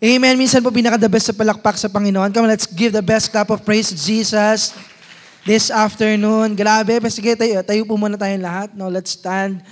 Amen. Minsan po pinaka-the best sa palakpak sa Panginoon. Come on, let's give the best clap of praise to Jesus this afternoon. Grabe. Sige, tayo po muna tayong lahat. Now, let's stand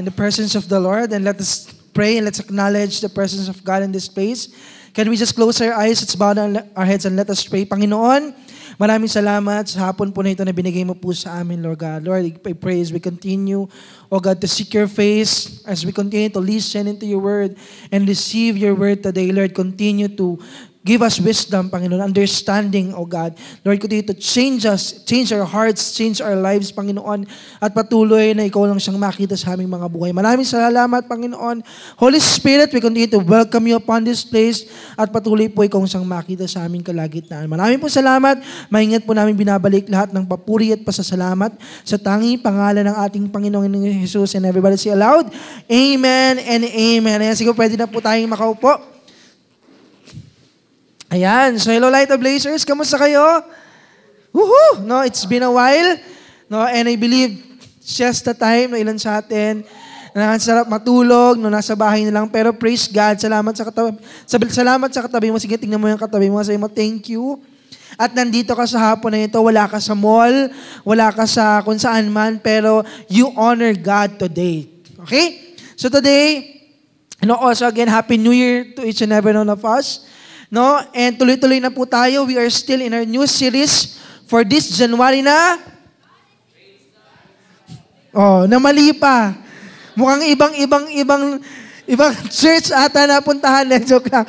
in the presence of the Lord and let us pray and let's acknowledge the presence of God in this place. Can we just close our eyes, let's bow down our heads and let us pray. Panginoon, maraming salamat sa hapon po na ito na binigay mo po sa amin, Lord God. Lord, I pray as we continue, oh God, to seek your face, as we continue to listen into your word and receive your word today, Lord, continue to give us wisdom, Panginoon, understanding, oh God. Lord, continue to change us, change our hearts, change our lives, Panginoon, at patuloy na ikaw lang siyang makita sa aming mga buhay. Maraming salamat, Panginoon. Holy Spirit, we continue to welcome you upon this place at patuloy po ikaw siyang makita sa aming kalagitnaan. Maraming po salamat. Maingat po namin binabalik lahat ng papuri at pasasalamat sa tanging pangalan ng ating Panginoong Jesus. And everybody say aloud, Amen and Amen. Ayan, siguro pwede na po tayong makaupo. Ayan. So, hello, Light of Blazers. Kamusta kayo? Woohoo! No, it's been a while. No, and I believe it's just the time, no, ilan sa atin, na sarap matulog, no, nasa bahay na lang. Pero praise God, salamat sa katabi mo. Sige, tingnan mo yung katabi mo. Sabi mo, thank you. At nandito ka sa hapon na ito, wala ka sa mall, wala ka sa kung saan man, pero you honor God today. Okay? So today, also again, Happy New Year to each and every one of us. No? And tuloy-tuloy na po tayo. We are still in our new series for this January na. Oh, namali pa. Mukhang ibang church ata napuntahan. Joke lang.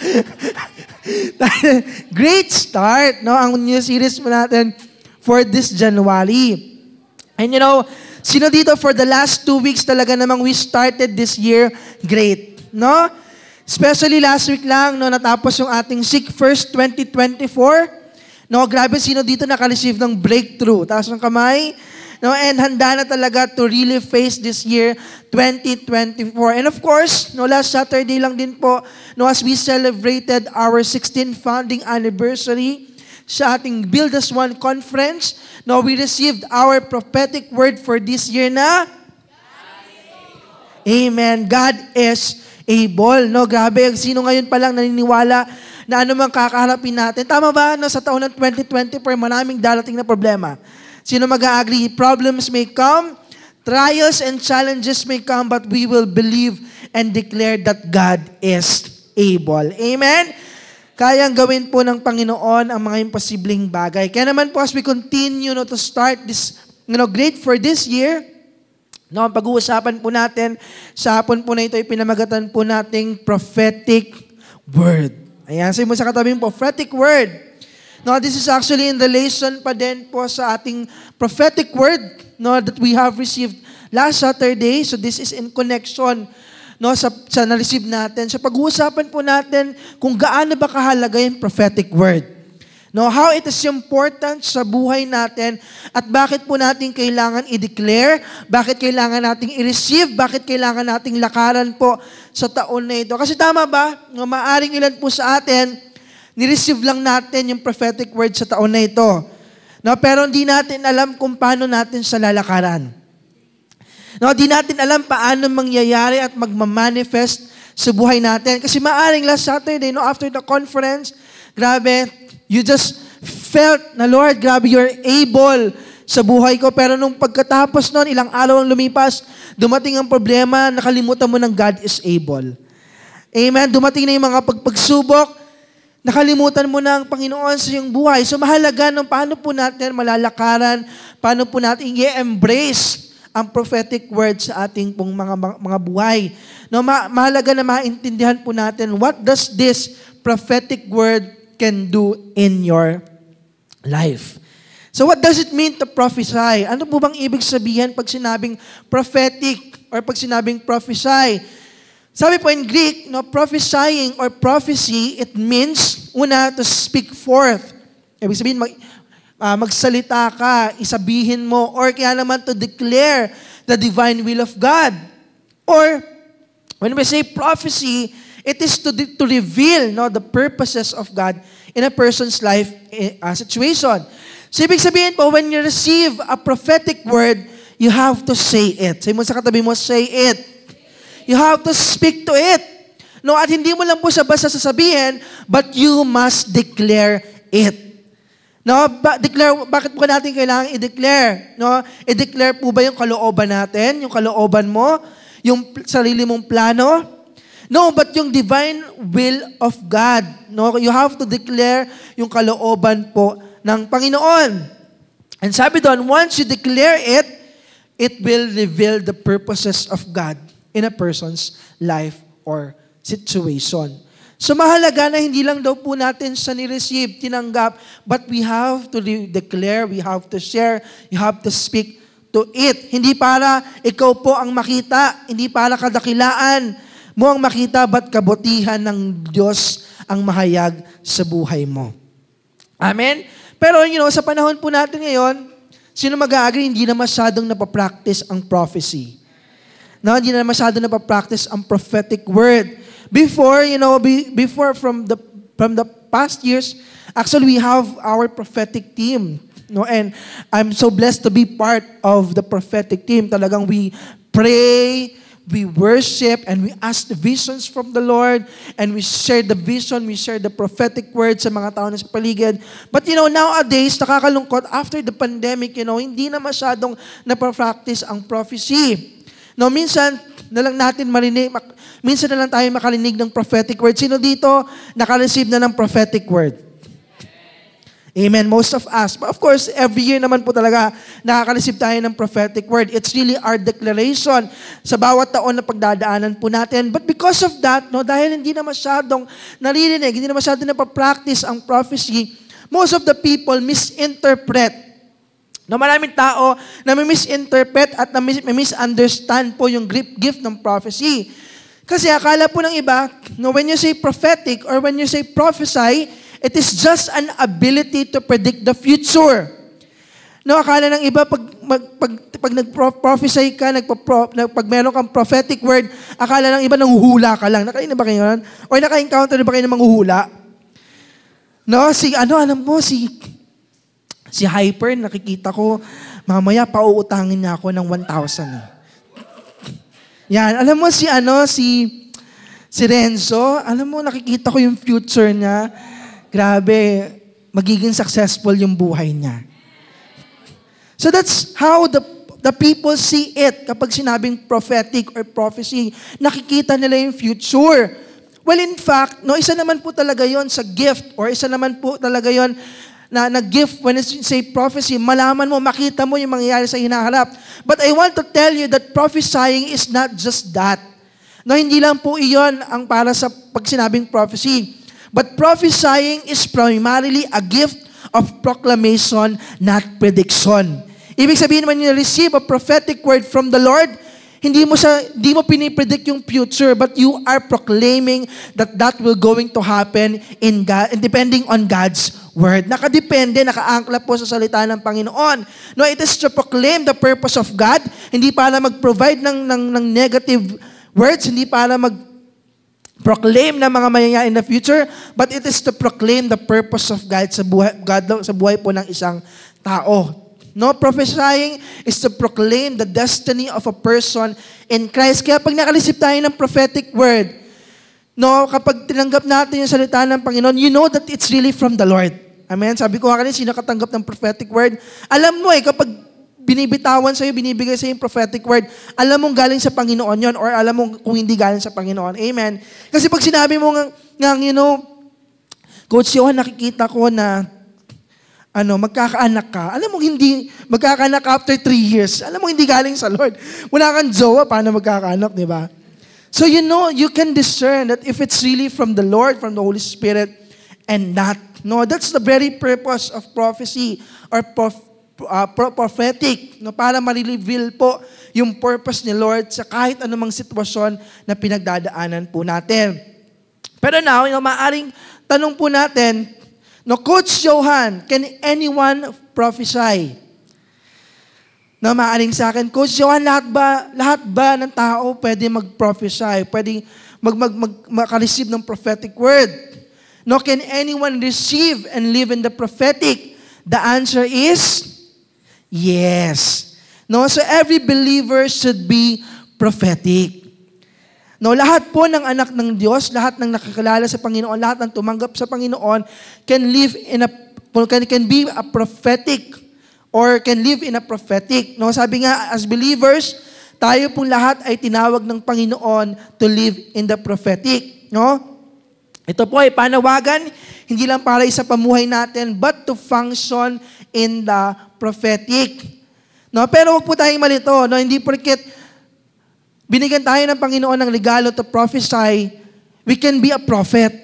Great start, no? Ang new series mo natin for this January. And you know, sino dito for the last 2 weeks talaga namang we started this year great, no? Especially last week lang, no, natapos yung ating Seek First 2024. No, grabe, sino dito naka-receive ng breakthrough? Taas ng kamay. No, and handa na talaga to really face this year, 2024. And of course, no, last Saturday lang din po, no, as we celebrated our 16th founding anniversary sa ating Build as One conference, no, we received our prophetic word for this year na Amen. God is able. No, grabe. Sino ngayon pa lang naniniwala na ano mang kakaharapin natin? Tama ba? No, sa taon ng 2024, maraming darating na problema. Sino mag-a-agree? Problems may come, trials and challenges may come, but we will believe and declare that God is able. Amen? Kayang gawin po ng Panginoon ang mga imposibleng bagay. Kaya naman po as we continue, no, to start this, great for this year, no, ang pag-uusapan po natin sa hapon po na ito ay pinamagatan po nating prophetic word. Ayan, sabi mo sa katabi mo, prophetic word. No, this is actually in relation pa din po sa ating prophetic word, no, that we have received last Saturday. So this is in connection, no, sa na-receive natin. Sa pag-uusapan po natin kung gaano ba kahalaga yung prophetic word. No, how it is important sa buhay natin at bakit po natin kailangan i-declare, bakit kailangan nating i-receive, bakit kailangan nating lakaran po sa taon na ito. Kasi tama ba, no, maaring ilan po sa atin, ni-receive lang natin yung prophetic word sa taon na ito. No, pero hindi natin alam kung paano natin sa lalakaran. No, di natin alam paano mangyayari at magmamanifest sa buhay natin. Kasi maaring last Saturday, no, after the conference, grabe, you just felt na, Lord, grabe, you're able sa buhay ko. Pero nung pagkatapos nun, ilang araw ang lumipas, dumating ang problema, nakalimutan mo ng God is able. Amen? Dumating na yung mga pagsubok, nakalimutan mo na ang Panginoon sa iyong buhay. So mahalaga nung paano po natin malalakaran, paano po natin i-embrace ang prophetic word sa ating pong mga buhay. No, mahalaga na maintindihan po natin, what does this prophetic word can do in your life. So what does it mean to prophesy? Ano po bang ibig sabihin pag sinabing prophetic or pag sinabing prophesy? Sabi po in Greek, no, prophesying or prophecy, it means, una, to speak forth. Ibig sabihin, magsalita ka, isabihin mo, or kaya naman to declare the divine will of God. Or, when we say prophecy, it is to reveal, no, the purposes of God in a person's life situation. So, ibig sabihin po, when you receive a prophetic word, you have to say it. Sabi mo sa katabi mo, say it. You have to speak to it. No, at hindi mo lang po sa basta sasabihin, but you must declare it. No, bakit po natin kailangan i-declare? No, i-declare po ba yung kalooban natin, yung kalooban mo, yung sarili mong plano? No, but yung divine will of God. No, you have to declare yung kalooban po ng Panginoon. And sabi doon, once you declare it, it will reveal the purposes of God in a person's life or situation. So mahalaga na hindi lang daw po natin siya ni-receive, tinanggap, but we have to declare, we have to share, you have to speak to it. Hindi para ikaw po ang makita, hindi para kadakilaan mo ang makita, but kabutihan ng Diyos ang mahayag sa buhay mo. Amen? Pero sa panahon po natin ngayon, sino mag-agree, hindi na masyadong napapractice ang prophecy. No, hindi na masyadong napapractice ang prophetic word. Before, before from the past years, actually we have our prophetic team. No, and I'm so blessed to be part of the prophetic team. Talagang we pray, we worship, and we ask the visions from the Lord, and we share the vision, we share the prophetic word sa mga tao na sa paligid. But nowadays, nakakalungkot, after the pandemic, hindi na masyadong napapractice ang prophecy. No, minsan na lang natin marinig, minsan na lang tayo makarinig ng prophetic word. Sino dito naka-receive na ng prophetic word? Amen. Most of us. But of course, every year naman po talaga nakaka-receive tayo ng prophetic word. It's really our declaration sa bawat taon na pagdadaanan po natin. But because of that, dahil hindi na masyadong naririnig, hindi na masyadong napapractice ang prophecy, most of the people misinterpret. Maraming tao na misinterpret at na misunderstand po yung gift ng prophecy. Kasi akala po ng iba, when you say prophetic or when you say prophesy, it is just an ability to predict the future. Akala ng iba, pag nag-prophesy ka, pag meron kang prophetic word, akala ng iba nanghuhula ka lang. Nakain na ba kayo nun? O naka-encounter na ba kayo ng manghuhula? Alam mo, si Hyper, nakikita ko, mamaya pauutangin niya ako ng 1,000. Yan, alam mo si Renzo, alam mo, nakikita ko yung future niya. Grabe, magiging successful yung buhay niya. So that's how the people see it. Kapag sinabing prophetic or prophecy, nakikita nila yung future. Well, in fact, isa naman po talaga yon sa gift or isa naman po talaga yon na gift when you say prophecy, malaman mo, makita mo yung mangyayari sa hinaharap. But I want to tell you that prophesying is not just that. Hindi lang po iyon ang para sa pag sinabing prophecy. But prophesying is primarily a gift of proclamation, not prediction. Ibig sabihin when you receive a prophetic word from the Lord, hindi mo pinipredict yung future, but you are proclaiming that will going to happen in God, and depending on God's word. Nakadepende, nakaangkla po sa salita ng Panginoon. It is to proclaim the purpose of God, hindi para mag-provide ng negative words, hindi para proclaim na mga mangyayari in the future, but it is to proclaim the purpose of God sa buhay po ng isang tao. Prophesying is to proclaim the destiny of a person in Christ. Kaya pag nakareceive tayo ng prophetic word, kapag tinanggap natin yung salita ng Panginoon, you know that it's really from the Lord. Amen? Sabi ko kanina, sino katanggap ng prophetic word? Alam mo kapag binibitawan sa'yo, binibigay sa'yo yung prophetic word, alam mong galing sa Panginoon yon or alam mong kung hindi galing sa Panginoon. Amen? Kasi pag sinabi mo Coach Johan, nakikita ko na magkakaanak ka. Alam mo hindi magkakaanak after 3 years. Alam mo hindi galing sa Lord. Wala kang jowa, paano magkakaanak, di ba? So you can discern that if it's really from the Lord, from the Holy Spirit, and not. That's the very purpose of prophecy or prophetic, para ma-reveal po yung purpose ni Lord sa kahit anumang sitwasyon na pinagdadaanan po natin. Pero now, maaring tanong po natin, Coach Johan, can anyone prophesy? Maaring sa akin, Coach Johan, lahat ba ng tao pwede mag-prophesy? Pwede maka-receive ng prophetic word? Can anyone receive and live in the prophetic? The answer is yes. So every believer should be prophetic. No, lahat po ng anak ng Diyos, lahat ng nakakilala sa Panginoon, lahat ng tumanggap sa Panginoon can be a prophetic or can live in a prophetic. No, sabi nga, as believers, tayo pong lahat ay tinawag ng Panginoon to live in the prophetic. No? Ito po ay panawagan, hindi lang para sa pamuhay natin, but to function in the prophetic. No, pero huwag po tayong malito, no, hindi porket binigyan tayo ng Panginoon ng regalo to prophesy, we can be a prophet.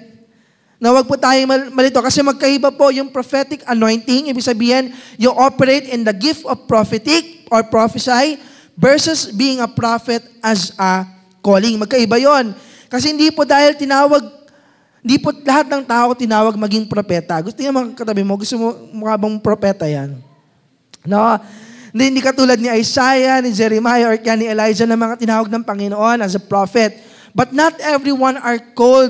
Na wag po tayong malito kasi magkaiba po yung prophetic anointing, ibig sabihin, you operate in the gift of prophetic or prophesy versus being a prophet as a calling. Magkaiba yon. Kasi hindi po lahat ng tao tinawag maging propeta. Gusto niyo mga katabi mo, gusto mo mukha bang propeta yan? No? Hindi katulad ni Isaiah, ni Jeremiah, or kaya ni Elijah na mga tinawag ng Panginoon as a prophet. But not everyone are called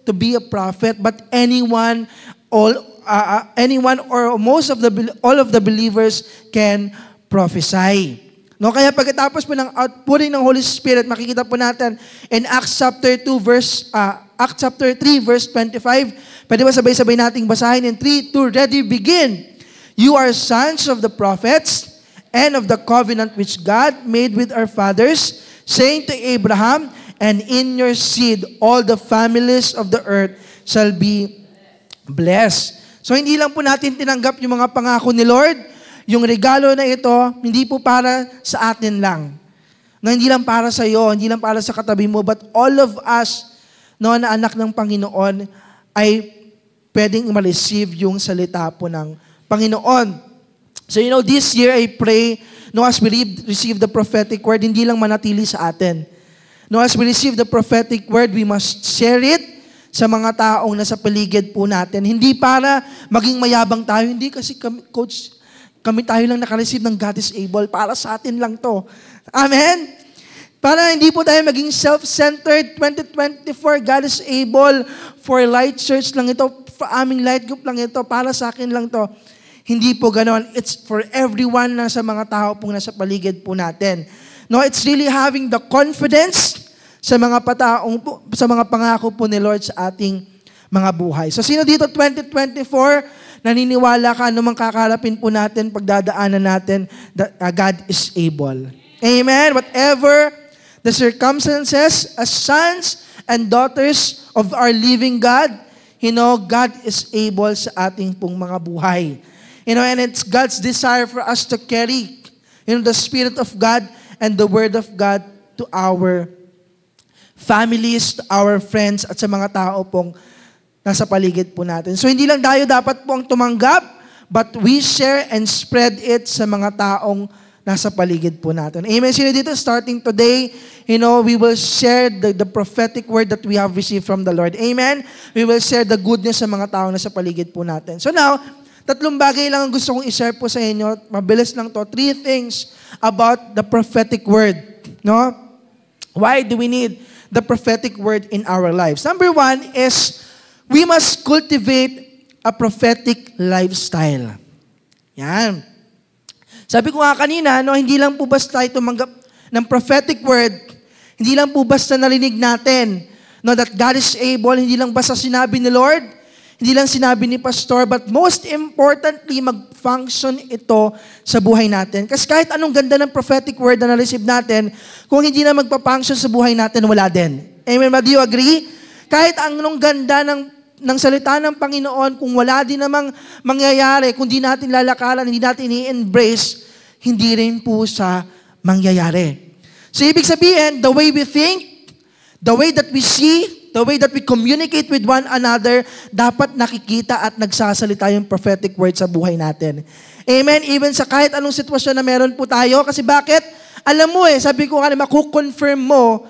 to be a prophet, but anyone or all of the believers can prophesy. No, kaya pagkatapos po ng outpouring ng Holy Spirit, makikita po natin in Acts chapter 3 verse 25. Pwede ba sabay-sabay nating basahin in 3, 2, ready, begin. You are sons of the prophets and of the covenant which God made with our fathers, saying to Abraham, and in your seed all the families of the earth shall be blessed. So hindi lang po natin tinanggap yung mga pangako ni Lord. Yung regalo na ito, hindi po para sa atin lang. Na hindi lang para sa iyo, hindi lang para sa katabi mo, but all of us na anak ng Panginoon ay pwedeng ma-receive yung salita po ng Panginoon. So this year I pray, as we receive the prophetic word, hindi lang manatili sa atin. As we receive the prophetic word, we must share it sa mga taong nasa paligid po natin. Hindi para maging mayabang tayo, hindi kasi kami tayo lang nakareceive ng God is able, para sa atin lang to. Amen? Para hindi po tayo maging self-centered, 2024, God is able, for Light Church lang ito, for aming Light Group lang ito, para sa akin lang to. Hindi po ganon. It's for everyone na sa mga tao pong nasa paligid po natin. It's really having the confidence sa mga pangako po ni Lord sa ating mga buhay. So sino dito 2024, naniniwala ka anumang kakarapin po natin, pagdadaanan natin, that God is able. Amen? Whatever the circumstances, as sons and daughters of our living God, God is able sa ating pong mga buhay. And it's God's desire for us to carry, the Spirit of God and the Word of God to our families, to our friends, at sa mga tao pong nasa paligid po natin. So hindi lang tayo dapat po ang tumanggap, but we share and spread it sa mga taong nasa paligid po natin. Amen. Sino dito, starting today, we will share the prophetic word that we have received from the Lord. Amen. We will share the goodness sa mga taong nasa paligid po natin. So now, 3 bagay lang ang gusto kong i-share po sa inyo. Mabilis lang to. 3 things about the prophetic word. Why do we need the prophetic word in our lives? Number 1 is, we must cultivate a prophetic lifestyle. Yan. Sabi ko nga kanina, hindi lang po basta tayo tumanggap ng prophetic word, hindi lang po basta narinig natin, that God is able, hindi lang basta sinabi ni Lord, hindi lang sinabi ni Pastor, but most importantly, mag-function ito sa buhay natin. Kasi kahit anong ganda ng prophetic word na na-receive natin, kung hindi na magpa-function sa buhay natin, wala din. Amen? Do you agree? Kahit anong ganda ng salita ng Panginoon, kung wala din namang mangyayari, kung di natin lalakaran, hindi natin i-embrace, hindi rin po sa mangyayari. So, ibig sabihin, the way we think, the way that we see, the way that we communicate with one another, dapat nakikita at nagsasalita yung prophetic word sa buhay natin. Amen? Even sa kahit anong sitwasyon na meron po tayo. Kasi bakit? Alam mo sabi ko nga, makukonfirm mo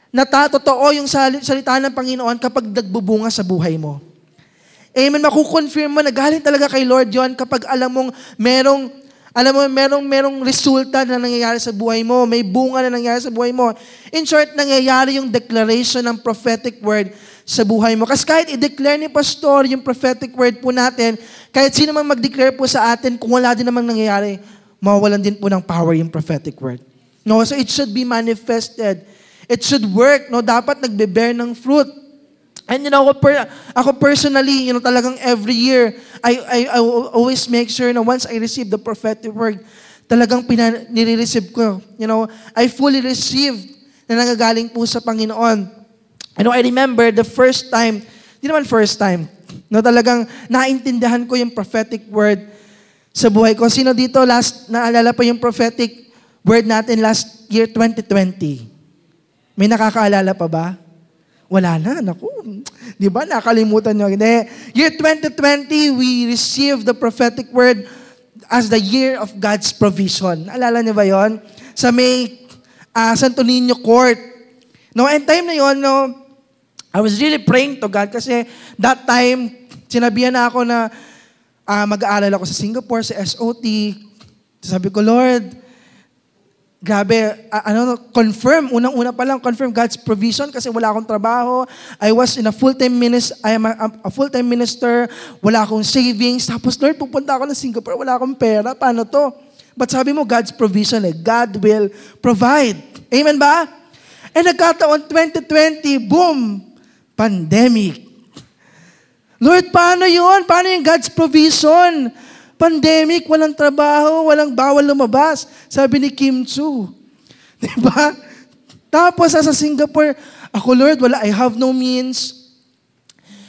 na totoo yung salita ng Panginoon kapag nagbubunga sa buhay mo. Amen? Makukonfirm mo na galing talaga kay Lord yon kapag alam mong merong resulta na nangyayari sa buhay mo, may bunga na nangyayari sa buhay mo. In short, nangyayari yung declaration ng prophetic word sa buhay mo. Kasi kahit i-declare ni Pastor yung prophetic word po natin, kahit sino man mag-declare po sa atin, kung wala din namang nangyayari, mawawalan din po ng power yung prophetic word. So it should be manifested It should work, no? Dapat nagbe-bear ng fruit. And ako personally, talagang every year, I always make sure na once I receive the prophetic word, talagang nire-receive ko. I fully receive na nangagaling po sa Panginoon. I remember the first time, di naman first time, talagang naintindihan ko yung prophetic word sa buhay ko. Sino dito naalala pa yung prophetic word natin last year, 2020? May nakakaalala pa ba? Wala na, naku. Di ba, nakalimutan nyo. Year 2020, we received the prophetic word as the year of God's provision. Naalala niyo ba yon? Sa may Santo Niño Court. And time na yon, I was really praying to God kasi that time, sinabihan na ako na mag-aaral ako sa Singapore, sa SOT. Sabi ko, Lord, grabe, confirm, unang-una pa lang, confirm God's provision kasi wala akong trabaho. I was in a full-time minister, I am a full-time minister, wala akong savings. Tapos, Lord, pupunta ako ng Singapore, wala akong pera, paano to? But sabi mo, God's provision, God will provide. Amen ba? And nagkataon, 2020, boom, pandemic. Lord, paano yun? Paano yung God's provision? Pandemic, walang trabaho, walang bawal lumabas. Sabi ni Kim Chu. Diba? Tapos sa Singapore, ako Lord, I have no means.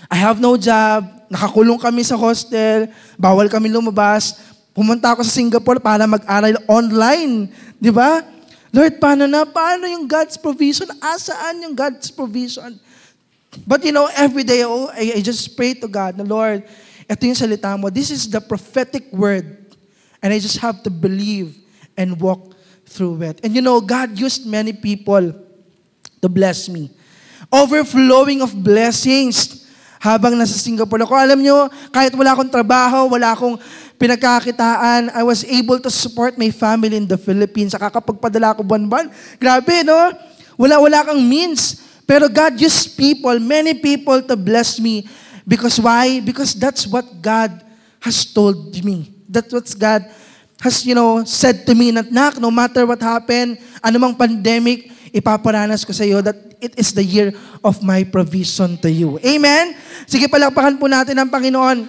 I have no job. Nakakulong kami sa hostel. Bawal kami lumabas. Pumunta ako sa Singapore para mag-aral online. Diba? Lord, paano na? Paano yung God's provision? Asaan yung God's provision? But every day, I just pray to God, na Lord, ito yung salita mo. This is the prophetic word. And I just have to believe and walk through it. And God used many people to bless me. Overflowing of blessings habang nasa Singapore ako. Alam nyo, kahit wala akong trabaho, wala akong pinagkakitaan, I was able to support my family in the Philippines. Kakapagpadala ako buwan-buwan. Grabe, no? Wala kang means. Pero God used people, many people to bless me. Because why? Because that's what God has told me. That's what God has, said to me. Nak, no matter what happened, anumang pandemic, ipaparanas ko sa iyo that it is the year of my provision to you. Amen? Sige, palakpakan po natin ang Panginoon.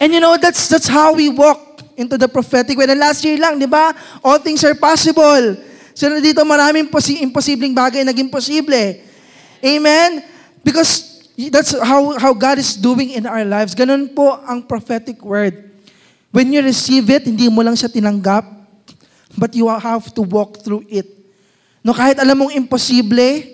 And that's how we walk into the prophetic. When last year lang, di ba? All things are possible. So dito maraming imposibleng bagay naging posible. Amen? Because that's how God is doing in our lives. Ganun po ang prophetic word. When you receive it, hindi mo lang siya tinanggap, but you have to walk through it. Kahit alam mong imposible,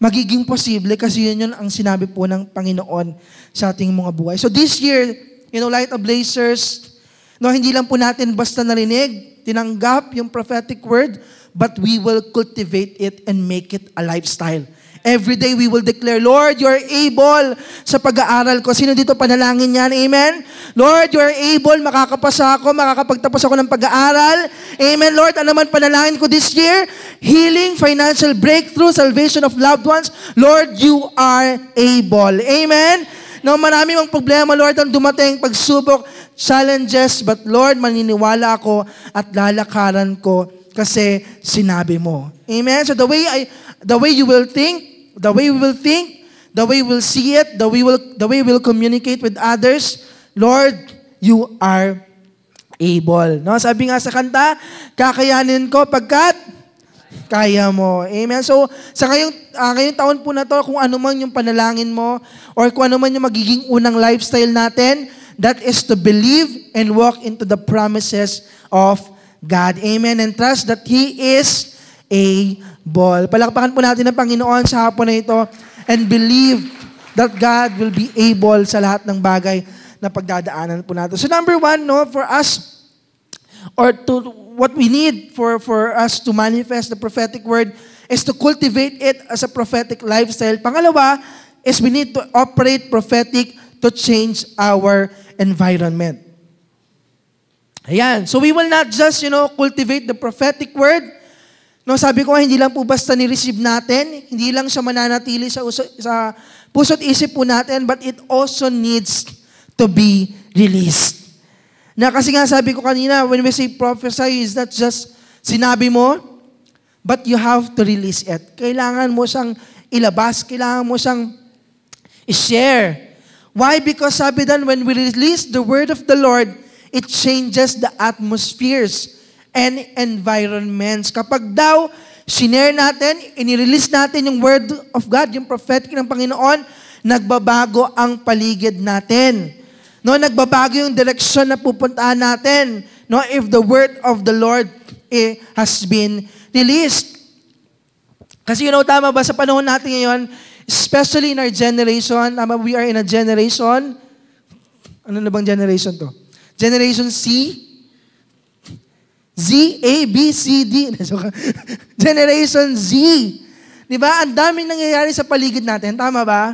magiging posible kasi yun ang sinabi po ng Panginoon sa ating mga buhay. So this year, Light of Blazers, hindi lang po natin basta narinig, tinanggap yung prophetic word, but we will cultivate it and make it a lifestyle. Every day we will declare, Lord, you are able sa pag-aaral ko. Sino dito panalangin yan? Amen? Lord, you are able, makakapasa ako, makakapagtapos ako ng pag-aaral. Amen, Lord. Ano man panalangin ko this year? Healing, financial breakthrough, salvation of loved ones. Lord, you are able. Amen? Marami mang problema, Lord, ang dumating, pagsubok, challenges, but Lord, maniniwala ako at lalakaran ko kasi sinabi mo. Amen? So the way you will think, the way we will think, the way we will see it, the way we will communicate with others, Lord, you are able. Sabi nga sa kanta, kakayanin ko pagkat kaya mo. Amen. So, sa ngayong taon po na to, kung ano man yung panalangin mo, or kung ano man yung magiging unang lifestyle natin, that is to believe and walk into the promises of God. Amen. And trust that He is able. Palakpakan po natin ang Panginoon sa hapon na ito and believe that God will be able sa lahat ng bagay na pagdadaanan po natin. So number one, for us, or to what we need for us to manifest the prophetic word is to cultivate it as a prophetic lifestyle. Pangalawa is we need to operate prophetic to change our environment. Ayan. So we will not just, cultivate the prophetic word. Sabi ko hindi lang po basta ni-receive natin, hindi lang siya mananatili sa puso't isip po natin, but it also needs to be released. Kasi nga sabi ko kanina, when we say prophesy, is not just sinabi mo, But you have to release it. Kailangan mo siyang ilabas. Kailangan mo siyang i-share. Why? Because sabi dan, when we release the word of the Lord, it changes the atmospheres and environments. Kapag daw, sinare natin, inirelease natin yung word of God, yung prophetic ng Panginoon, nagbabago ang paligid natin. No, nagbabago yung direksyon na pupuntahan natin. No, if the word of the Lord has been released. Kasi tama ba sa panahon natin ngayon, especially in our generation, we are in a generation, ano na bang generation to? Generation C? Z, A, B, C, D. Generation Z. Di ba? Ang daming nangyayari sa paligid natin. Tama ba?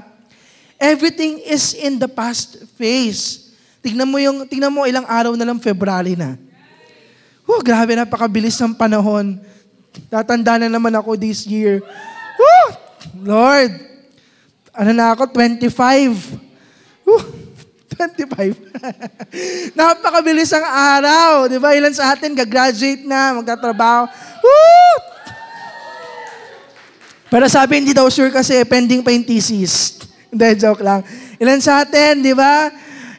Everything is in the past phase. Tingnan mo ilang araw na lang February na. Grabe, napakabilis ng panahon. Tatanda na naman ako this year. Lord, ano na ako? 25. 25. Napakabilis ang araw. Di ba? Ilan sa atin gagraduate na, magtatrabaho. Woo! Pero sabi, hindi daw sure kasi pending pa yung thesis. Hindi, joke lang. Ilan sa atin, di ba?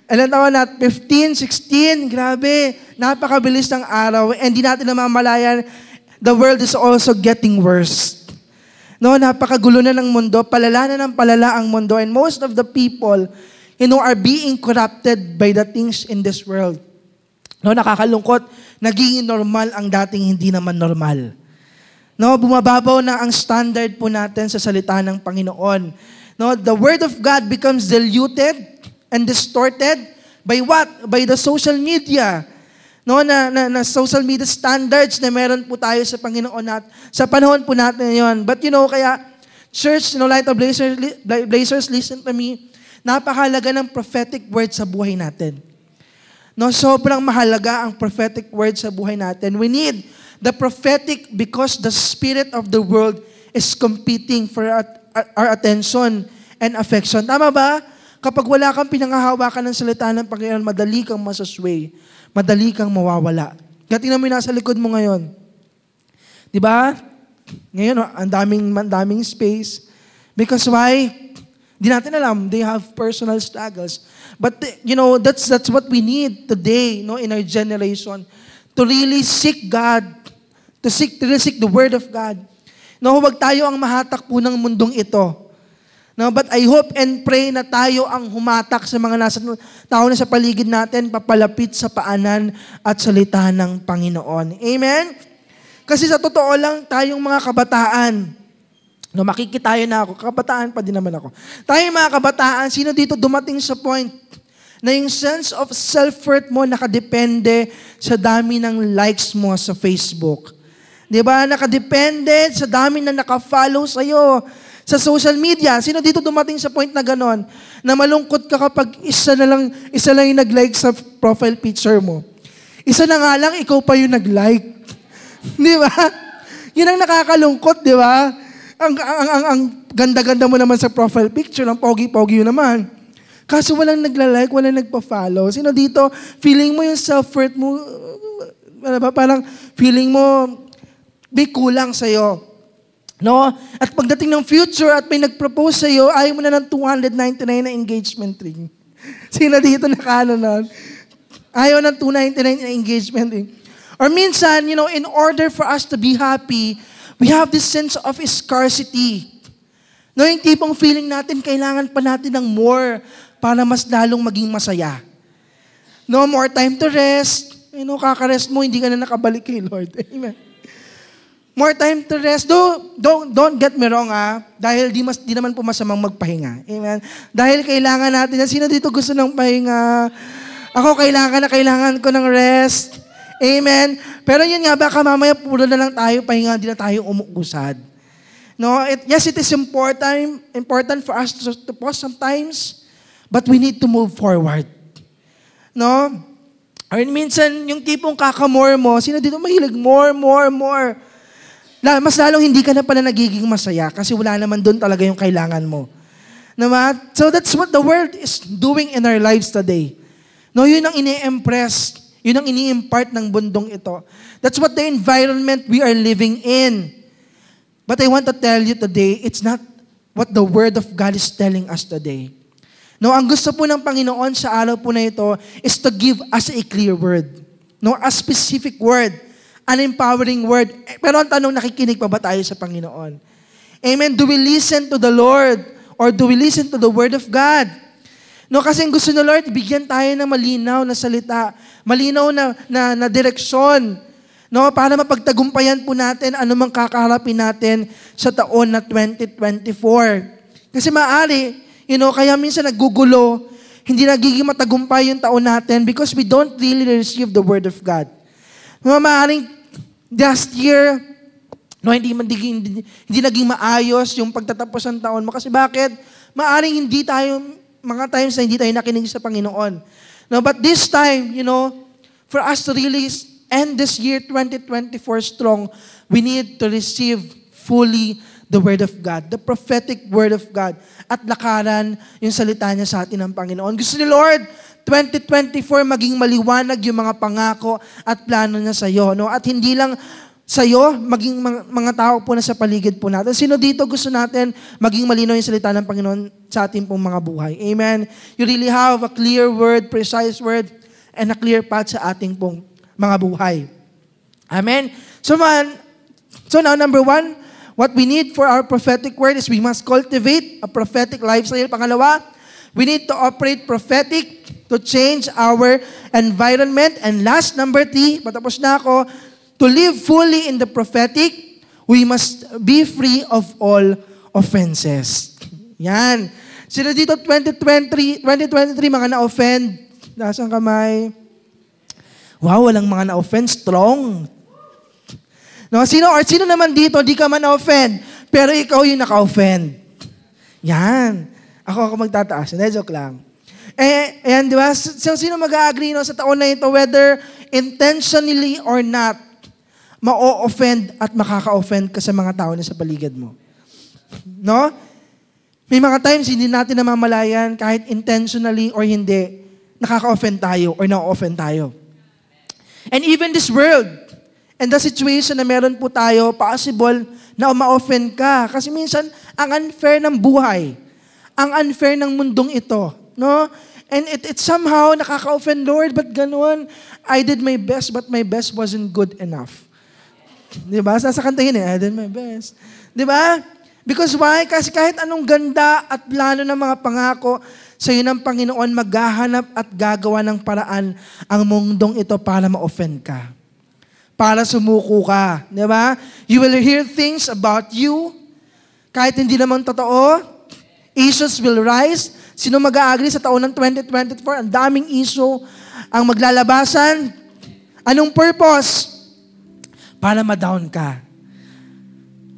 Ilan taon na? 15, 16. Grabe. Napakabilis ng araw. And di natin namamalayan, the world is also getting worse. No, napakagulo na ng mundo. Palala na ng palala ang mundo. And most of the people, are being corrupted by the things in this world. No, nakakalungkot. Naging normal ang dating hindi naman normal. No, bumababaw na ang standard po natin sa salita ng Panginoon. No, the word of God becomes diluted and distorted by what? By the social media. No, na social media standards na meron po tayo sa Panginoon at sa panahon po natin ngayon. But kaya church, Light of Blazers, listen to me. Napakahalaga ng prophetic word sa buhay natin. No, sobrang mahalaga ang prophetic word sa buhay natin. We need the prophetic because the spirit of the world is competing for our attention and affection. Tama ba? Kapag wala kang pinanghahawakan ng salita ng Panginoon, madali kang masasway. Madali kang mawawala. Kaya tingnan mo yung nasa likod mo ngayon. Di ba? Ngayon, ang daming space. Because why? Di natin alam, they have personal struggles. But that's what we need today, in our generation, to really seek God, to really seek the Word of God. Huwag tayo ang mahatak po ng mundong ito. But I hope and pray na tayo ang humatak sa mga nasa tao na sa paligid natin, papalapit sa paanan at salita ng Panginoon. Amen? Kasi sa totoo lang, tayong mga kabataan, makikitayo na ako. Kabataan pa din naman ako. Tayo mga kabataan, sino dito dumating sa point na yung sense of self-worth mo nakadepende sa dami ng likes mo sa Facebook? Di ba? Nakadepende sa dami na nakafollow sa'yo sa social media. Sino dito dumating sa point na ganon? Na malungkot ka kapag isa lang yung nag-like sa profile picture mo. Isa na nga lang, ikaw pa yung nag-like. Di ba? Yun ang nakakalungkot, di ba? Ang ganda-ganda mo naman sa profile picture, ang pogi-pogi yun naman. Kaso walang nagla-like, walang nagpa-follow. Sino dito, feeling mo yung self-worth mo, parang feeling mo, may kulang sa'yo. No? At pagdating ng future at may nag-propose sa'yo, ayaw mo na ng 299 na engagement ring. Sino dito nakano nun? Ayaw ng 299 na engagement ring. Or minsan, in order for us to be happy, we have this sense of scarcity. Yung tipong feeling natin, kailangan pa natin ng more para mas lalong maging masaya. More time to rest. Kakarest mo, hindi ka na nakabalik kay Lord. Amen. More time to rest. Don't get me wrong, dahil di naman po masamang magpahinga. Amen. Dahil kailangan natin. Sino dito gusto ng pahinga? Ako kailangan ko ng rest. Amen. Pero yun nga, baka mamaya puro na lang tayo, pahinga, hindi na tayo umuusad. Yes, it is important for us to pause sometimes, but we need to move forward. Or minsan, yung tipong kakamore mo, sino dito mahilig? More. Mas lalong hindi ka na pala nagiging masaya kasi wala naman doon talaga yung kailangan mo. So that's what the world is doing in our lives today. Yun ang ini-impress. Yun ang ini-impart ng bundong ito. That's what the environment we are living in. But I want to tell you today, it's not what the Word of God is telling us today. No, ang gusto po ng Panginoon sa araw po na ito is to give us a clear word. No, a specific word, an empowering word. Pero ang tanong, nakikinig pa ba tayo sa Panginoon? Amen. Do we listen to the Lord or do we listen to the Word of God? No, kasi ang gusto ng Lord, bigyan tayo ng malinaw na salita, malinaw na direksyon, no, para mapagtagumpayan po natin anumang kakaharapin natin sa taon na 2024. Kasi maaari, kaya minsan nagugulo, hindi nagiging matagumpay yung taon natin because we don't really receive the Word of God. Maaaring last year, hindi naging maayos yung pagtatapos ng taon mo. Kasi bakit? Maaring hindi tayo, mga times na hindi tayo nakinig sa Panginoon. No, but this time, for us to really end this year 2024 strong, we need to receive fully the Word of God, the prophetic Word of God, at lakaran yung salita niya sa atin ng Panginoon. Gusto ni Lord, 2024 maging maliwanag yung mga pangako at plano niya sa iyo. No? At hindi lang sa iyo, maging mga tao po na sa paligid po natin. Sino dito gusto natin maging malinaw yung salita ng Panginoon sa ating pong mga buhay? Amen? You really have a clear word, precise word, and a clear path sa ating pong mga buhay. Amen? So now, number one, what we need for our prophetic word is we must cultivate a prophetic lifestyle. Pangalawa, we need to operate prophetic to change our environment. And last, number 3, patapos na ako, to live fully in the prophetic, we must be free of all offenses. Yan. Sino dito 2023 mga na-offend? Nasaan kamay? Wow, walang mga na-offend. Strong. No, sino naman dito, di ka man na-offend, pero ikaw yung naka-offend. Yan. Ako magtataas. Hindi, joke lang. Ayan, di ba? So, sino mag-agree sa taon na ito, whether intentionally or not, ma-offend at makaka-offend ka sa mga tao na sa paligid mo. No? May mga times, hindi natin namamalayan, kahit intentionally or hindi, nakaka-offend tayo or na-offend tayo. And even this world, and the situation na meron po tayo, possible na ma-offend ka. Kasi minsan, ang unfair ng buhay, ang unfair ng mundong ito, no? And it somehow nakaka-offend, Lord, but ganun, I did my best, but my best wasn't good enough. Di ba? Sa kantahin I did my best. Di ba? Because why? Kasi kahit anong ganda at plano ng mga pangako, sa iyo ng Panginoon, maghahanap at gagawa ng paraan ang mundong ito para ma-offend ka. Para sumuko ka. Di ba? You will hear things about you, kahit hindi naman totoo. Issues will rise. Sino mag-agree sa taon ng 2024? Ang daming issue ang maglalabasan. Anong purpose? Para ma-down ka.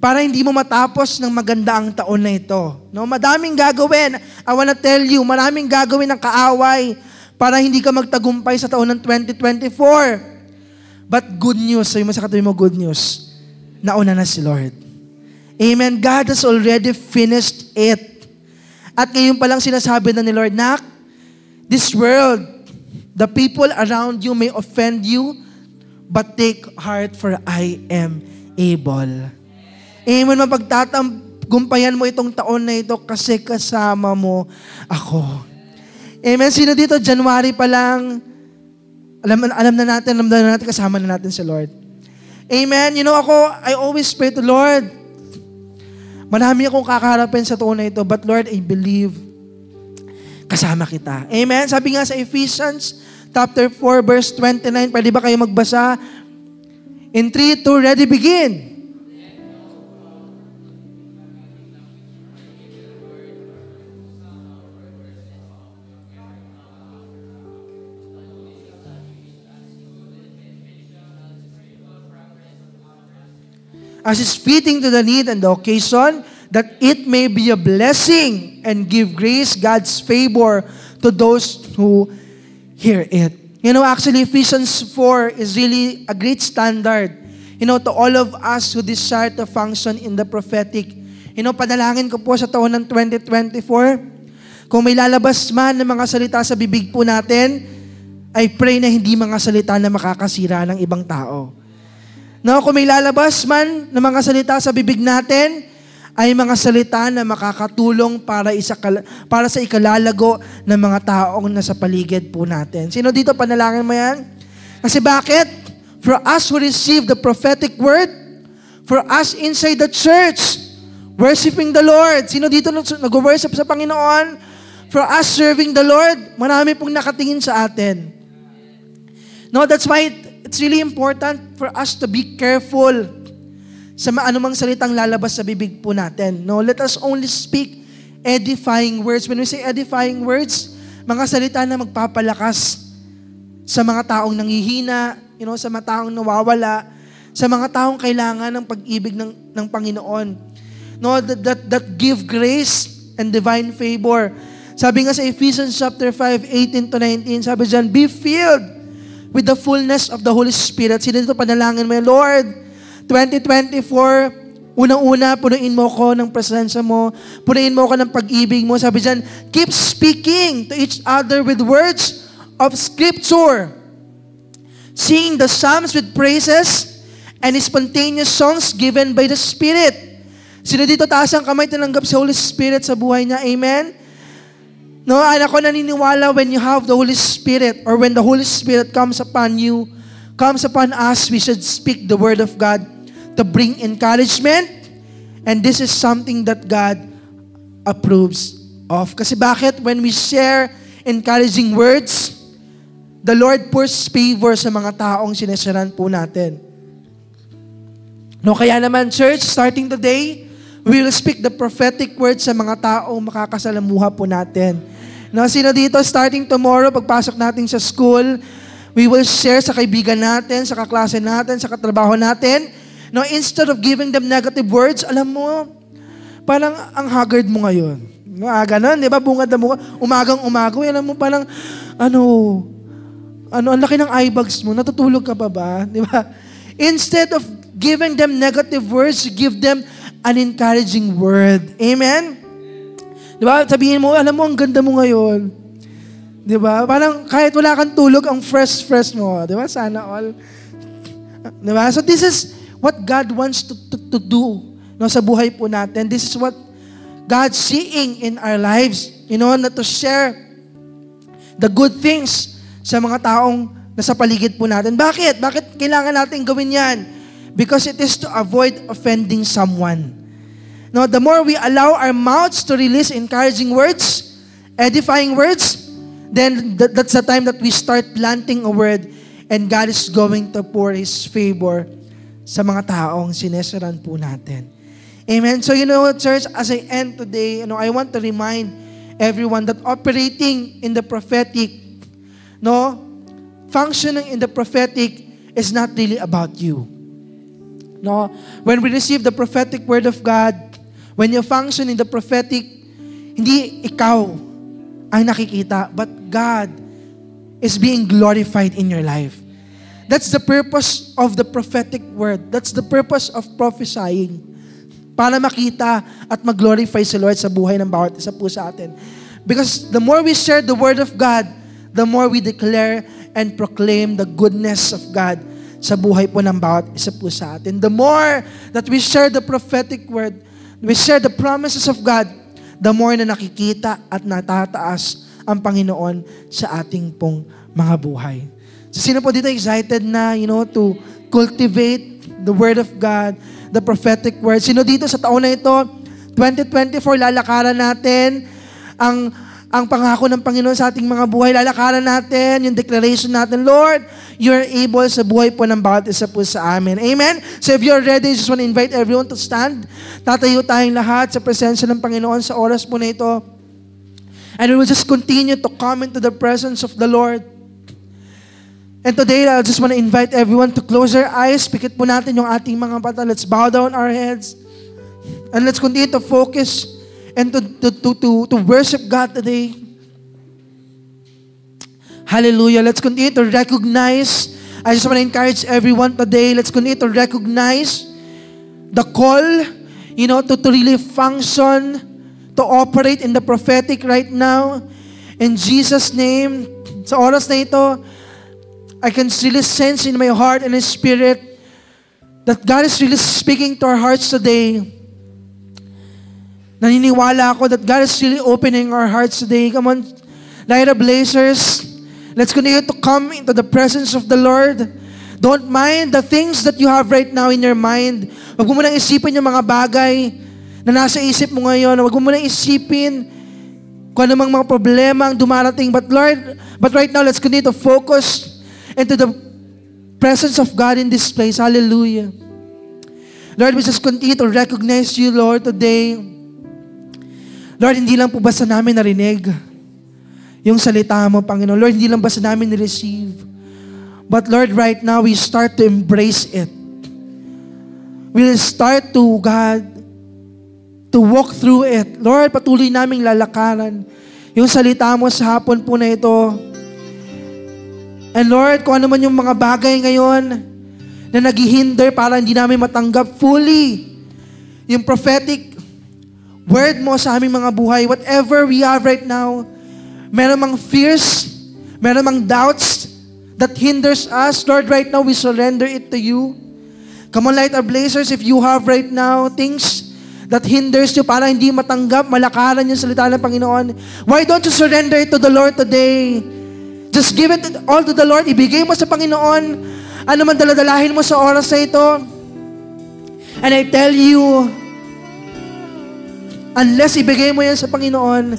Para hindi mo matapos ng maganda ang taon na ito. No? Madaming gagawin. I wanna tell you, maraming gagawin ng kaaway para hindi ka magtagumpay sa taon ng 2024. But good news, sabi mo sa katabi mo, good news. Nauna na si Lord. Amen. God has already finished it. At ngayon pa lang sinasabi na ni Lord, Nak, this world, the people around you may offend you, but take heart for I am able. Amen. Mapagtatagumpayan mo itong taon na ito kasi kasama mo ako. Amen. Sino dito, January pa lang, alam na natin kasama na natin si Lord. Amen. I always pray to Lord, marami akong kakaharapin sa taon na ito, but Lord, I believe kasama kita. Amen. Sabi nga sa Ephesians chapter 4, verse 29, pwede ba kayo magbasa? In 3, 2, ready, begin. As is fitting to the need and the occasion, that it may be a blessing and give grace, God's favor to those who hear it. Actually, Ephesians 4 is really a great standard, to all of us who desire to function in the prophetic. Panalangin ko po sa taon ng 2024, kung may lalabas man ng mga salita sa bibig po natin, I pray na hindi mga salita na makakasira ng ibang tao. No, kung may lalabas man na mga salita sa bibig natin, ay mga salita na makakatulong para sa ikalalago ng mga taong nasa paligid po natin. Sino dito panalangin mo yan? Kasi bakit? For us who receive the prophetic word, for us inside the church, worshiping the Lord. Sino dito nag-worship sa Panginoon? For us serving the Lord, marami pong nakatingin sa atin. No, that's why it's really important for us to be careful sa anumang salitang lalabas sa bibig po natin. No, let us only speak edifying words. When we say edifying words, mga salita na magpapalakas sa mga taong nanghihina, sa mga taong nawawala, sa mga taong kailangan ng pag-ibig ng Panginoon. No, that give grace and divine favor. Sabi nga sa Ephesians chapter 5, 18-19, sabi dyan, be filled with the fullness of the Holy Spirit. Sino dito panalangin mo, Lord, 2024, unang-una, punuin mo ko ng presensya mo, punuin mo ko ng pag-ibig mo. Sabi dyan, keep speaking to each other with words of Scripture, singing the psalms with praises and spontaneous songs given by the Spirit. Sino dito taas ang kamay tinanggap sa Holy Spirit sa buhay niya? Amen? No, ako naniniwala when you have the Holy Spirit or when the Holy Spirit comes upon you, comes upon us, we should speak the Word of God to bring encouragement. And this is something that God approves of. Kasi bakit? When we share encouraging words, the Lord pours favor sa mga taong sinasharan po natin. No, kaya naman, church, starting today, we will speak the prophetic words sa mga taong makakasalamuha po natin. No, sino dito, starting tomorrow, pagpasok natin sa school, we will share sa kaibigan natin, sa kaklase natin, sa katrabaho natin. No, instead of giving them negative words, alam mo, parang ang haggard mo ngayon. No, ganun, di ba? Bungad na mukha. Umagang-umaga. Alam mo, parang, ang laki ng eye bags mo. Natutulog ka pa ba? Di ba? Instead of giving them negative words, you give them an encouraging word. Amen? Di ba? Sabihin mo, alam mo, ang ganda mo ngayon. Di ba? Parang kahit wala kang tulog, ang fresh mo. Di ba? Sana all. Di ba? So this is what God wants to do sa buhay po natin. This is what God's seeing in our lives. Na to share the good things sa mga taong nasa paligid po natin. Bakit? Bakit kailangan natin gawin yan? Because it is to avoid offending someone. No, the more we allow our mouths to release encouraging words, edifying words, then that's the time that we start planting a word and God is going to pour His favor sa mga taong sinesaran po natin. Amen? So church, as I end today, I want to remind everyone that operating in the prophetic, functioning in the prophetic is not really about you. No, when we receive the prophetic word of God, when you function in the prophetic, hindi ikaw ang nakikita, but God is being glorified in your life. That's the purpose of the prophetic word. That's the purpose of prophesying. Para makita at mag-glorify si Lord sa buhay ng bawat isa po sa atin. Because the more we share the word of God, the more we declare and proclaim the goodness of God sa buhay po ng bawat isa po sa atin. The more that we share the prophetic word, we share the promises of God, the more na nakikita at natataas ang Panginoon sa ating pong mga buhay. So sino po dito excited na, to cultivate the word of God, the prophetic word? Sino dito sa taon na ito, 2024, lalakaran natin ang pangako ng Panginoon sa ating mga buhay. Lalakaran natin yung declaration natin, Lord, you are able sa buhay po ng bawat isa po sa amin. Amen? So if you're ready, I just want to invite everyone to stand. Tatayo tayong lahat sa presensya ng Panginoon sa oras po na ito. And we will just continue to come into the presence of the Lord. And today, I just want to invite everyone to close their eyes. Pikit po natin yung ating mga mata. Let's bow down our heads. And let's continue to focus and to worship God today. Hallelujah. Let's continue to recognize. I just want to encourage everyone today. Let's continue to recognize the call, to really function, to operate in the prophetic right now. In Jesus' name, sa oras na ito, I can really sense in my heart and in spirit that God is really speaking to our hearts today. Naniniwala ako that God is really opening our hearts today. Come on, Lyra Blazers, let's continue to come into the presence of the Lord. Don't mind the things that you have right now in your mind. Huwag mo munang isipin yung mga bagay na nasa isip mo ngayon. Huwag mo munang isipin kung ano mga problema ang dumarating. But right now, let's continue to focus into the presence of God in this place. Hallelujah. Lord, we just continue to recognize you, Lord, today. Lord, hindi lang po basta namin narinig yung salita mo, Panginoon. Lord, hindi lang basta namin ni-receive. But Lord, right now, we start to embrace it. We'll start to, God, to walk through it. Lord, patuloy naming lalakaran yung salita mo sa hapon po na ito. And Lord, kung ano man yung mga bagay ngayon na naghihinder para hindi namin matanggap fully yung prophetic word mo sa aming mga buhay, whatever we have right now, meron mang fears, meron mang doubts that hinders us, Lord, right now we surrender it to you. Come on, Light Our Blazers, if you have right now things that hinders you para hindi matanggap, malakaran yung salita ng Panginoon, why don't you surrender it to the Lord today? Just give it all to the Lord. Ibigay mo sa Panginoon ano man daladalahin mo sa oras na ito. And I tell you, unless ibigay mo yan sa Panginoon,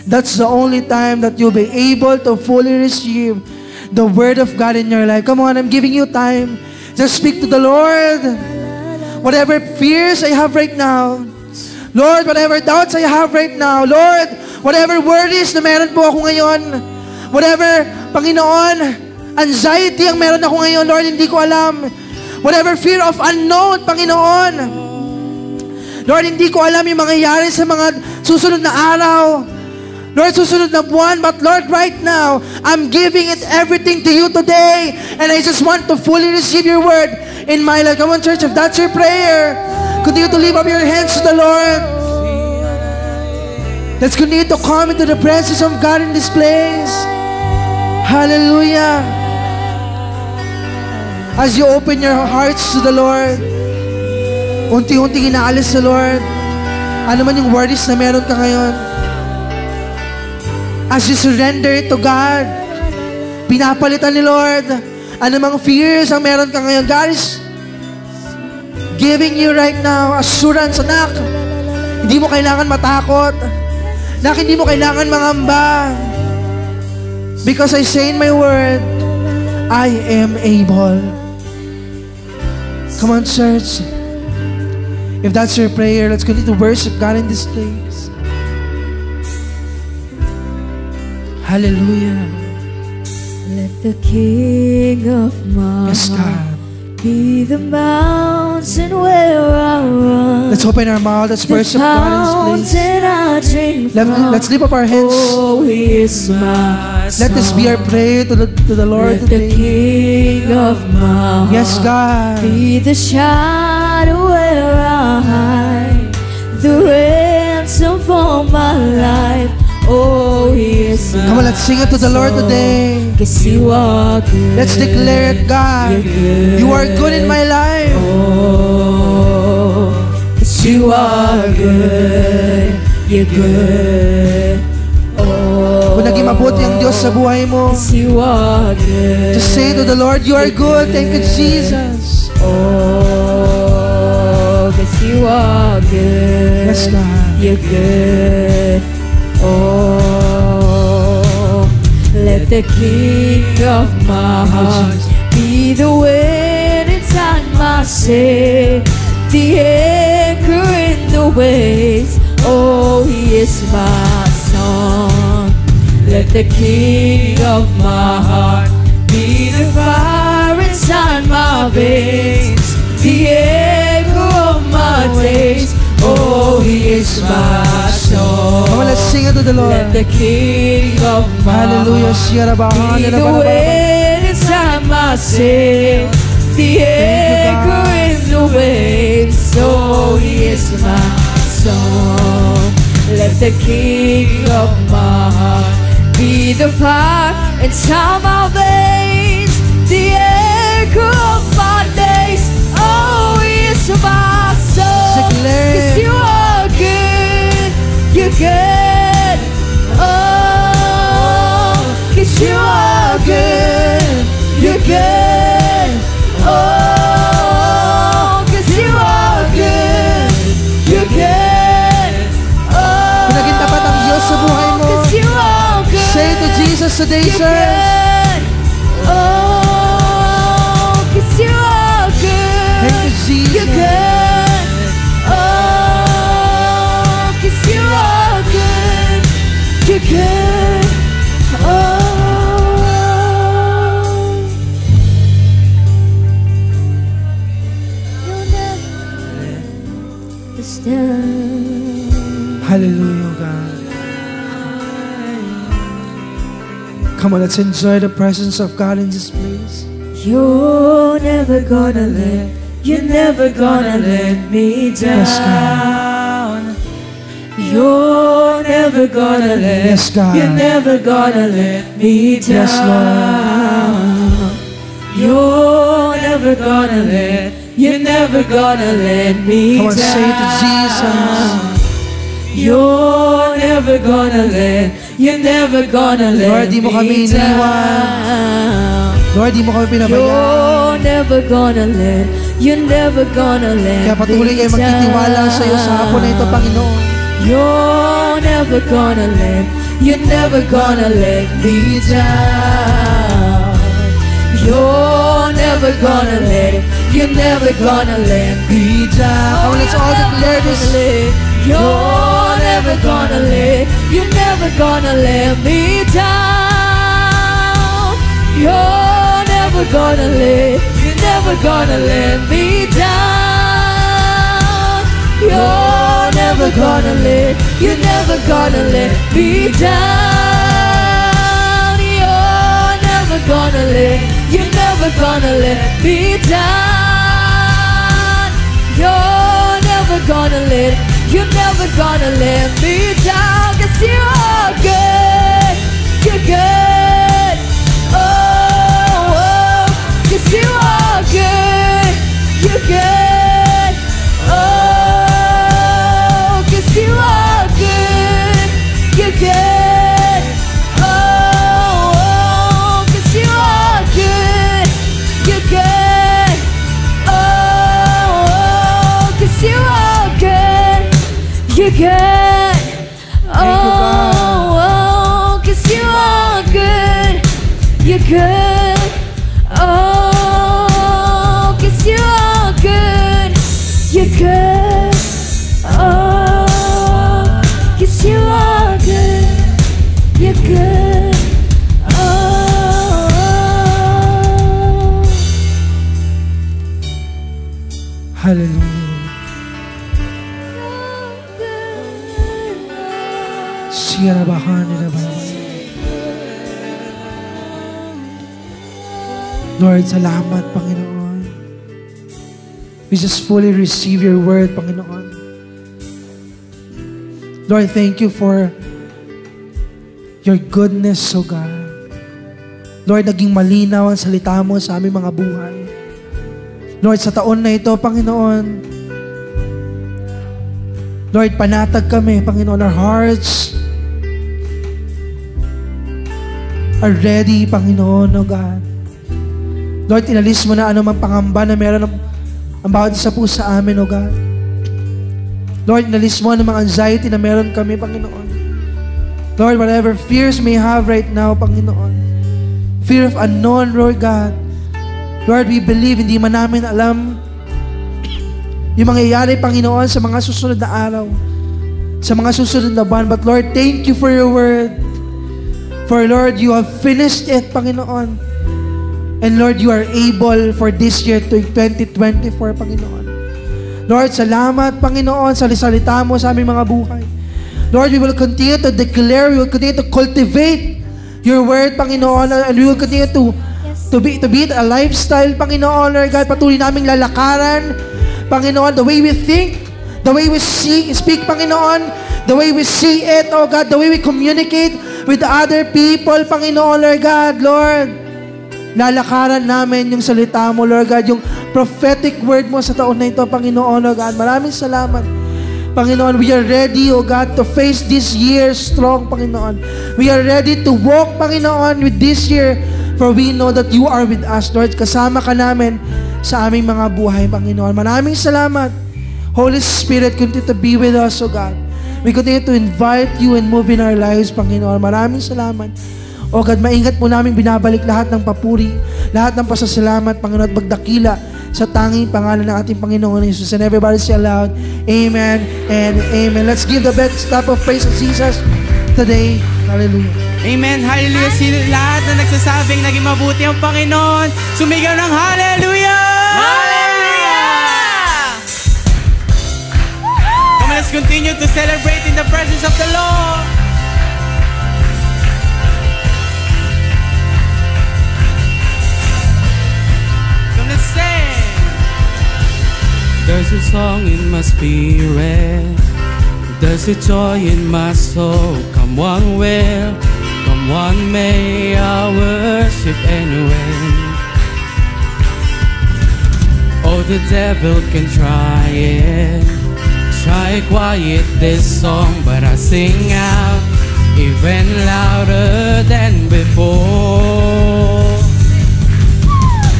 that's the only time that you'll be able to fully receive the Word of God in your life. Come on, I'm giving you time. Just speak to the Lord. Whatever fears I have right now, Lord, whatever doubts I have right now, Lord, whatever worries na meron po ako ngayon, whatever, Panginoon, anxiety ang meron ako ngayon, Lord, hindi ko alam. Whatever fear of unknown, Panginoon, Lord, hindi ko alam yung mangyayari sa mga susunod na araw. Lord, susunod na buwan, but Lord, right now, I'm giving it everything to you today, and I just want to fully receive your word in my life. Come on, church, if that's your prayer, continue to lift up your hands to the Lord. Let's continue to come into the presence of God in this place. Hallelujah. As you open your hearts to the Lord, unti-unti inaalis sa Lord ano man yung worries na meron ka ngayon. As you surrender it to God, pinapalitan ni Lord anumang fears ang meron ka ngayon. God is giving you right now assurance, anak. Hindi mo kailangan matakot. Anak, hindi mo kailangan mangamba. Because I say in my word, I am able. Come on, church. If that's your prayer, let's continue to worship God in this place. Hallelujah. Let the King of my heart be the mountain where I run. Let's open our mouth. Let's worship God in this place. Let's lift up our hands. Oh, He is my Let this be our prayer to the Lord Let today. the King of my heart Yes, God. be the shadow where I hide, the ransom for my life. Oh, He is my Come on, let's sing it to the Lord today. Cause You are good. Let's declare it, God. You are good in my life. Oh, cause You are good. You're good. Oh, Kung naging mabuti ang Diyos sa buhay mo, cause You are good. just say to the Lord, you are good. Thank you, Jesus. Oh, cause You are good. Yes, God. You're good. Oh, let the King of my heart be the wind inside my sail, the anchor in the waves. Oh, He is my song. Let the King of my heart be the fire inside my veins, the anchor of my days. Oh, He is my song. Come on, let's sing it to the Lord. Let the King of my Hallelujah. heart be the wind inside my sail, the anchor in the waves. Oh, He is my song. Let the King of my heart be the fire inside my veins, the anchor of my days. Oh, you are good. You're good. Oh, 'cause you are good. You're good. Oh, Naging tapat ang Diyos sa buhay mo. 'cause you are good. Say to Jesus today, You're sir. good. Oh, 'cause you are good. Thank you, Jesus. You're good. Oh, 'cause you are good. You're good. Oh. You'll never stand. Hallelujah, God. Come on, let's enjoy the presence of God in this place. You're never gonna let me down. Yes, God. You're never gonna let Yes, God. You're never gonna let me down. Yes, Lord. You're never gonna let me Come on, down. say it to Jesus. You're never gonna let Lord, di mo kami me iniwan. down. Lord, di mo kami pinabayaan. You're never gonna let Kaya patuloy kayo magtitiwala sa iyo sa hapon na ito, Panginoon. You're never gonna let me down. You're never gonna let me down. Come on, let's all declare this. You're never gonna let me down. You're never gonna let me down. You're never gonna let me down. You're never gonna let me down. You're never gonna let me down. 'Cause you are good. You're good. Oh, 'cause you are good. You're good. Oh, 'cause you are good. You're good. Oh, 'cause you are good. You're good. Oh, 'cause you are good. You're good. Oh, 'cause you are good. You're good. Oh, 'cause you are good. You're good. Oh, 'cause you are good. You're good. Oh. Hallelujah. Siyarabahan nila. Lord, salamat, Panginoon. We just fully receive your word, Panginoon. Lord, thank you for your goodness, O God. Lord, naging malinaw ang salita mo sa aming mga buhay. Lord, sa taon na ito, Panginoon, Lord, panatag kami, Panginoon. Our hearts are ready, Panginoon, O God. Lord, inalis mo na anumang pangamba na meron ang bawat isa po sa amin, O God. Lord, inalis mo anumang anxiety na meron kami, Panginoon. Lord, whatever fears may have right now, Panginoon. Fear of unknown, Lord God. Lord, we believe, hindi man namin alam yung mangyayari, Panginoon, sa mga susunod na araw, sa mga susunod na buwan. But Lord, thank you for your word. For Lord, you have finished it, Panginoon. And Lord, you are able for this year, 2024, Panginoon. Lord, salamat, Panginoon, sa salita mo sa aming mga buhay. Lord, we will continue to declare, we will continue to cultivate your word, Panginoon, and we will continue to be a lifestyle, Panginoon, Lord God. Patuloy naming lalakaran, Panginoon, the way we think, the way we speak, Panginoon, the way we see it, oh God, the way we communicate with other people, Panginoon, Lord God, Lord. Lalakaran namin yung salita mo, Lord God, yung prophetic word mo sa taon na ito, Panginoon, Lord God. Maraming salamat. Panginoon, we are ready, O God, to face this year strong, Panginoon. We are ready to walk, Panginoon, with this year, for we know that you are with us, Lord. Kasama ka namin sa aming mga buhay, Panginoon. Maraming salamat. Holy Spirit, continue to be with us, O God. We continue to invite you and move in our lives, Panginoon. Maraming salamat. O God, maingat po namin binabalik lahat ng papuri, lahat ng pasasalamat, Panginoon, at magdakila sa tanging pangalan ng ating Panginoon Jesus. And everybody say aloud, Amen and Amen. Let's give the best clap of praise to Jesus today. Hallelujah. Amen. Hallelujah. Sino lahat na nagsasabing naging mabuti ang Panginoon, sumigaw ng Hallelujah! Hallelujah! Come on, let's continue to celebrate in the presence of the Lord. Come, let's sing. There's a song in my spirit, there's a joy in my soul. Come one will, come one may, I worship anyway. Oh, the devil can try it, try quiet this song, but I sing out even louder than before.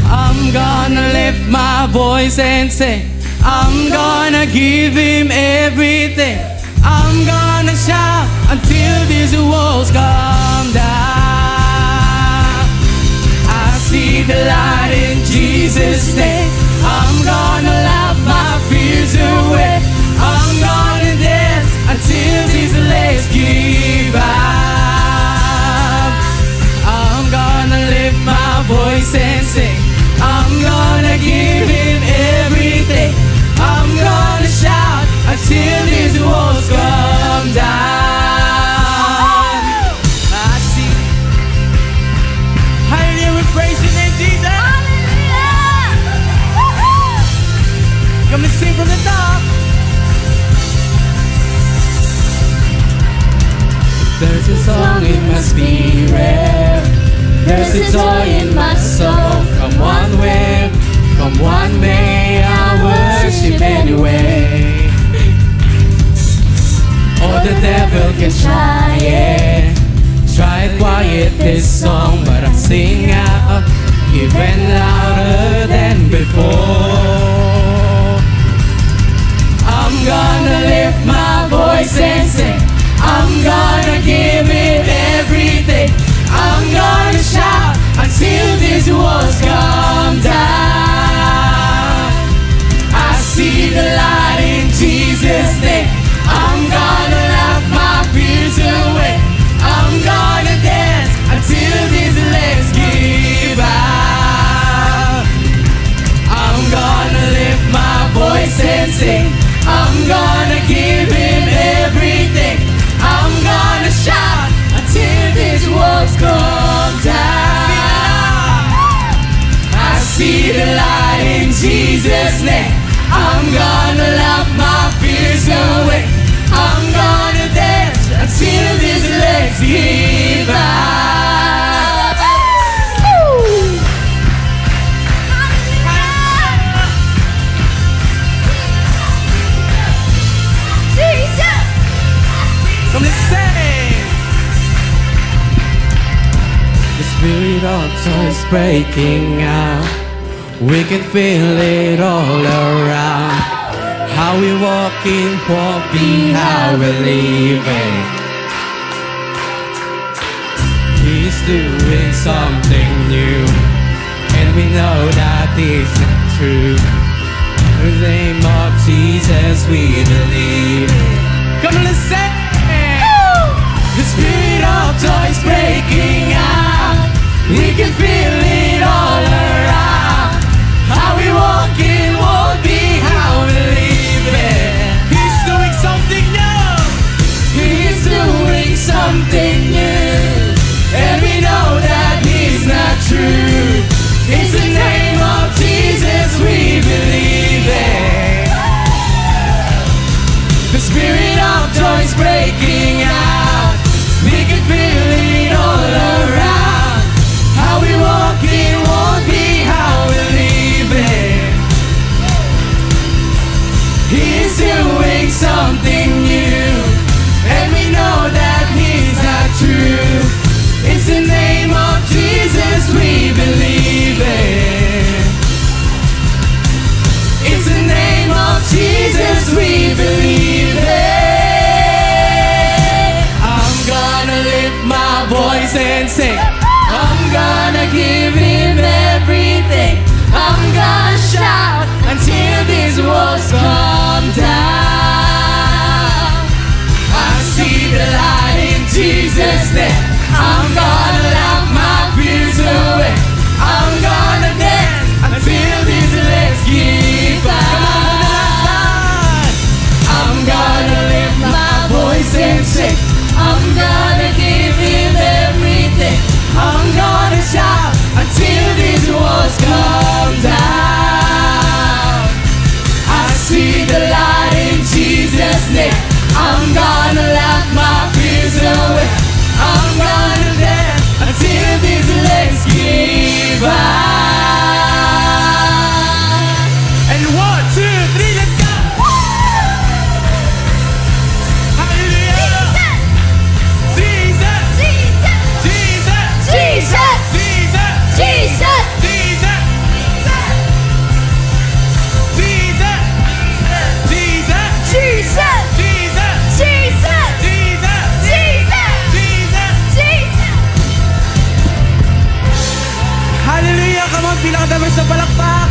I'm gonna lift my voice and sing, I'm gonna give him everything. I'm gonna shout until these walls come down. I see the light in Jesus' name. I'm gonna laugh my fears away. I'm gonna dance until these legs give out. I'm gonna lift my voice and sing, I'm gonna give him everything. I'm gonna shout until these walls come down. I see. Hallelujah, we praise your name, Jesus. Hallelujah. Come and sing from the top. There's a song in my spirit, there's a joy in my soul. Come one way, come one may, I worship anyway. Oh, the devil can try it, try quiet this song, but I sing out even louder than before. I'm gonna lift my voice and sing, I'm gonna give it everything. I'm gonna shout until these walls come down. I see the light in Jesus' name. I'm gonna laugh my fears away. I'm gonna dance until these legs give out. I'm gonna lift my voice and sing, I'm gonna give him everything. I'm gonna shout until these walls come down. I see the light in Jesus' name. I'm gonna laugh my fears away. I'm gonna dance until these legs give out. Jesus! Come, let's sing. The spirit of joy is breaking out. We can feel it all around. How we walking won't be how we're living. He's doing something new, and we know that it's not true. In the name of Jesus we believe. Come on, let's sing. The spirit of joy is breaking out. We can feel it all around. How we walking won't be how we living. He's doing something new. He's doing something new, and we know that he's not true. It's the name of Jesus we believe in. The spirit of joy is breaking out. We can feel it all around. How we walk saying something new, and we know that He's not true. It's the name of Jesus we believe in. It's the name of Jesus we believe in. I'm gonna lift my voice and sing. I'm gonna give Him everything. I'm gonna shout until these walls come down. I see the light in Jesus' name. I'm gonna laugh my fears away. I'm gonna dance until these legs give out. I'm gonna lift my voice and sing. I'm gonna give Him everything. I'm gonna shout until these walls come down. I see the light in Jesus' name. I'm gonna laugh my fears away. I'm gonna dance until these legs give out. And 1, 2, 3, let's go! Hallelujah! Jesus! Jesus! Jesus! Jesus! Jesus! Jesus! Jesus! Jesus! Hallelujah! Come on, pinakadabas sa palakpak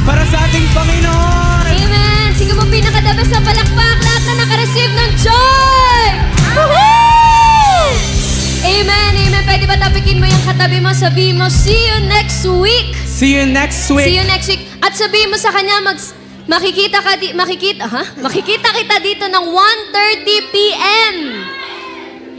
para sa ating Panginoon! Amen! Sige mo pinakadabas sa palakpak, lahat na nakareceive ng joy! Woohoo! Amen! Amen! Pwede ba tapikin mo yung katabi mo, sabihin mo, see you next week! See you next week! See you next week! At sabihin mo sa kanya, makikita kita dito ng 1:30 p.m.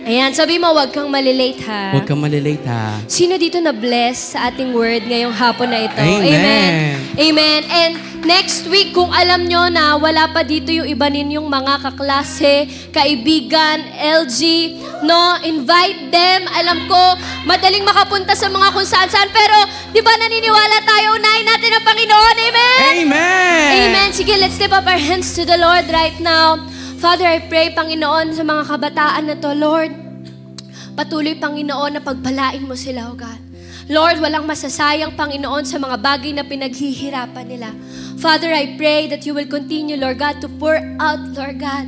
Ayan, sabi mo, huwag kang malilate ha. Huwag kang malilate ha. Sino dito na-bless sa ating word ngayong hapon na ito? Amen. Amen. And next week, kung alam nyo na wala pa dito yung iba ninyong mga kaklase, kaibigan, LG, no, invite them. Alam ko, madaling makapunta sa mga kung saan-saan, pero di ba naniniwala tayo, unahin natin ang Panginoon. Amen? Amen! Amen. Sige, let's lift up our hands to the Lord right now. Father, I pray, Panginoon, sa mga kabataan na to, Lord, patuloy, Panginoon, na pagpalain mo sila, O God. Lord, walang masasayang, Panginoon, sa mga bagay na pinaghihirapan nila. Father, I pray that you will continue, Lord God, to pour out, Lord God,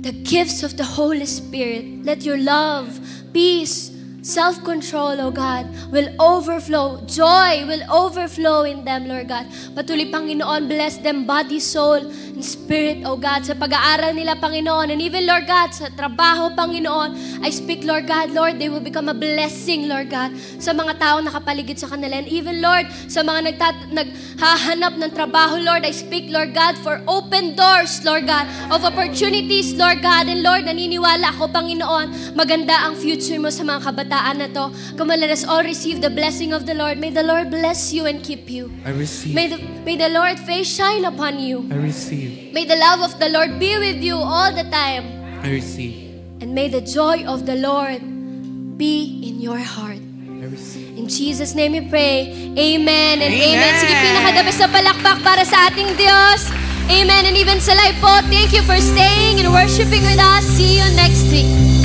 the gifts of the Holy Spirit. Let your love, peace, self-control, O God, will overflow. Joy will overflow in them, Lord God. Patuloy, Panginoon, bless them body, soul, and spirit, O God, sa pag-aaral nila, Panginoon. And even, Lord God, sa trabaho, Panginoon, I speak, Lord God, Lord, they will become a blessing, Lord God, sa mga taong nakapaligid sa kanila. And even, Lord, sa mga naghahanap ng trabaho, Lord, I speak, Lord God, for open doors, Lord God, of opportunities, Lord God. And Lord, naniniwala ako, Panginoon, maganda ang future mo sa mga kabataan na to. Come on, let us all receive the blessing of the Lord. May the Lord bless you and keep you. I receive. May the Lord face shine upon you. I receive. May the love of the Lord be with you all the time. I receive. And may the joy of the Lord be in your heart. I receive. In Jesus' name we pray. Amen and Amen. amen. Sige, pinakadabas sa palakpak para sa ating Diyos. Amen. And even sa live po, thank you for staying and worshiping with us. See you next week.